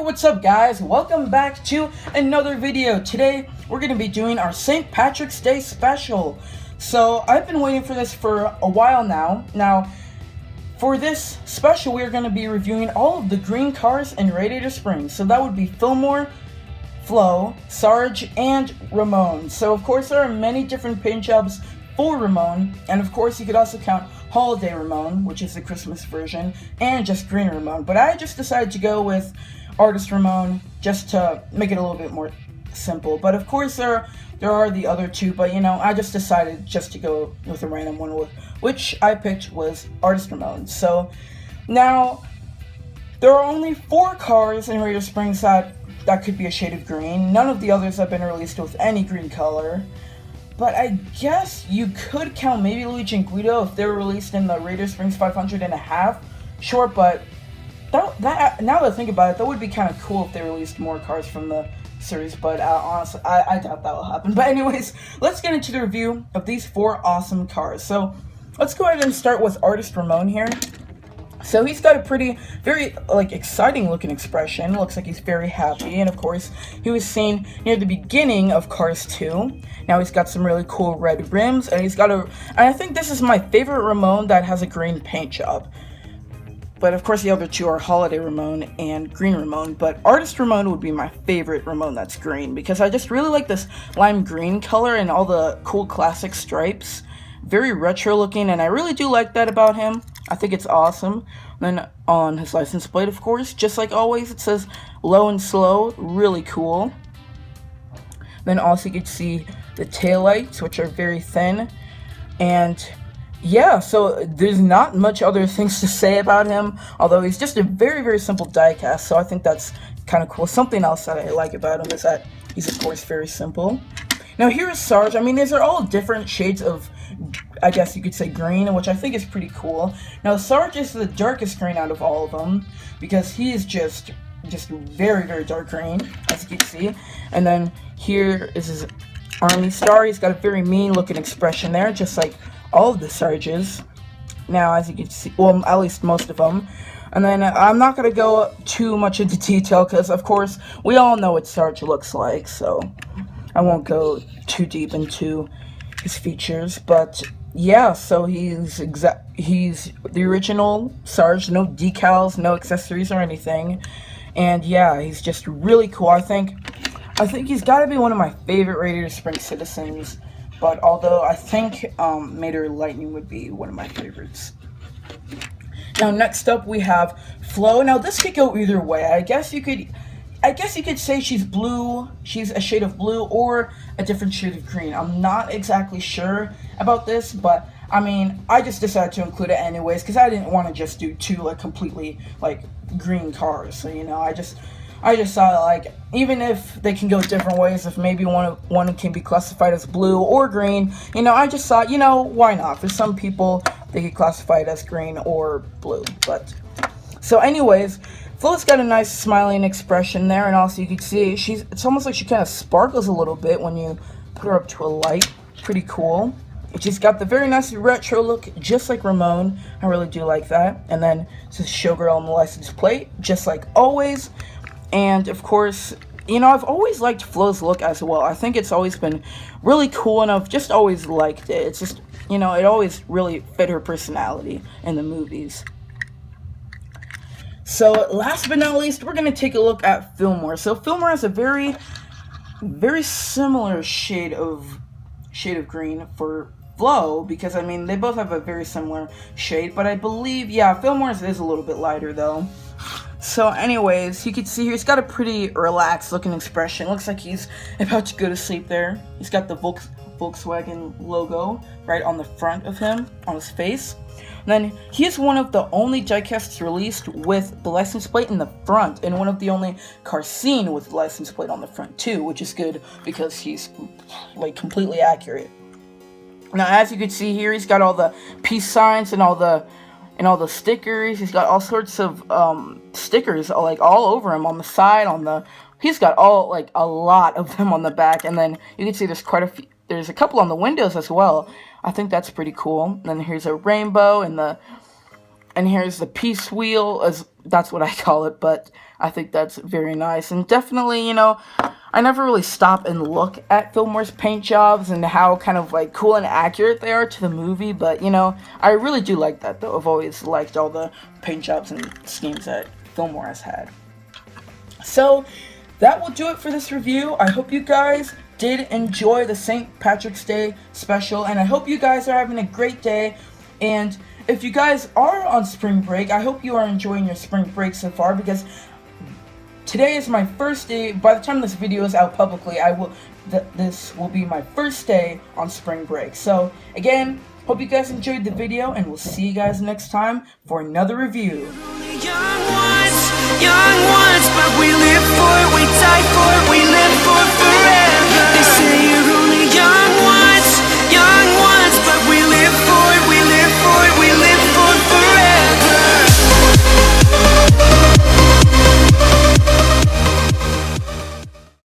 what's up guys? Welcome back to another video. Today we're going to be doing our St. Patrick's Day special. So I've been waiting for this for a while now. Now for this special we're going to be reviewing all of the green cars in Radiator Springs. So that would be Fillmore, Flo, Sarge, and Ramon. So of course there are many different paint jobs for Ramon, and of course you could also count Holiday Ramon, which is the Christmas version, and just Green Ramon. But I just decided to go with Artist Ramon just to make it a little bit more simple. But of course there are the other two, but you know, I just decided just to go with a random one, which I picked was Artist Ramon. So now there are only 4 cars in Radiator Springs that could be a shade of green. None of the others have been released with any green color. But I guess you could count maybe Luigi and Guido if they were released in the Radiator Springs 500.5 short, but that now that I think about it, that would be kind of cool if they released more cars from the series, but honestly, I doubt that will happen. But anyways, let's get into the review of these 4 awesome cars. So let's go ahead and start with Artist Ramon here. So he's got a very exciting looking expression. Looks like he's very happy, and of course he was seen near the beginning of Cars 2. Now he's got some really cool red rims, and and I think this is my favorite Ramon that has a green paint job. But of course the other two are Holiday Ramon and Green Ramon, but Artist Ramon would be my favorite Ramon that's green, because I just really like this lime green color and all the cool classic stripes. Very retro looking, and I really do like that about him. I think it's awesome. Then on his license plate, of course, just like always, it says low and slow. Really cool. Then also you can see the taillights, which are very thin. And yeah, so there's not much other things to say about him, although he's just a very, very simple diecast, so I think that's kind of cool. Something else that I like about him is that he's, of course, very simple. Now here is Sarge. I mean, these are all different shades of, I guess you could say, green, which I think is pretty cool. Now Sarge is the darkest green out of all of them, because he is just very, very dark green, as you can see. And then here is his army star. He's got a very mean looking expression there, just like all of the Sarges. Now, as you can see, well, at least most of them. And then I'm not going to go too much into detail, because of course we all know what Sarge looks like, so I won't go too deep into his features. But yeah, so he's the original Sarge, no decals, no accessories or anything. And yeah, he's just really cool. I think he's got to be one of my favorite Radiator Springs citizens. But although I think Mater Lightning would be one of my favorites. Now next up we have Flo. Now this could go either way. I guess you could say she's blue, she's a shade of blue, or a different shade of green. I'm not exactly sure about this, but I mean, I just decided to include it anyways, because I didn't want to just do 2 completely green cars. So you know, I just thought even if they can go different ways, if maybe one can be classified as blue or green, you know, I just thought, you know, why not? For some people, they could classify it as green or blue. But so anyways, Flo's got a nice smiling expression there, and also you can see it's almost like she kind of sparkles a little bit when you put her up to a light. Pretty cool. She's got the very nice retro look, just like Ramon. I really do like that. And then it says Showgirl on the license plate, just like always. And of course, you know, I've always liked Flo's look as well. I think it's always been really cool, and I've just always liked it. It's just, you know, it always really fit her personality in the movies. So last but not least, we're going to take a look at Fillmore. So Fillmore has a very, very similar shade of green for Flo, because I mean, they both have a very similar shade, but I believe, yeah, Fillmore's is a little bit lighter though. So anyways, you can see here he's got a pretty relaxed looking expression. Looks like he's about to go to sleep there. He's got the Volkswagen logo right on the front of him, on his face. And then he is one of the only diecasts released with the license plate in the front, and one of the only cars seen with the license plate on the front too, which is good because he's completely accurate. Now as you can see here, he's got all the peace signs and all the stickers. He's got all sorts of stickers all over him, on the side, he's got a lot of them on the back. And then you can see there's a couple on the windows as well. I think that's pretty cool. And then here's a rainbow and the And here's the peace wheel, as that's what I call it, but I think that's very nice. And definitely, you know, I never really stop and look at Fillmore's paint jobs and how kind of like cool and accurate they are to the movie, but you know, I really do like that though. I've always liked all the paint jobs and schemes that Fillmore has had. So that will do it for this review. I hope you guys did enjoy the St. Patrick's Day special, and I hope you guys are having a great day. And if you guys are on spring break, I hope you are enjoying your spring break so far, because today is my first day. By the time this video is out publicly, this will be my first day on spring break. So again, hope you guys enjoyed the video, and we'll see you guys next time for another review. Young ones, but we live for it, we die for it, we live for forever. They say you're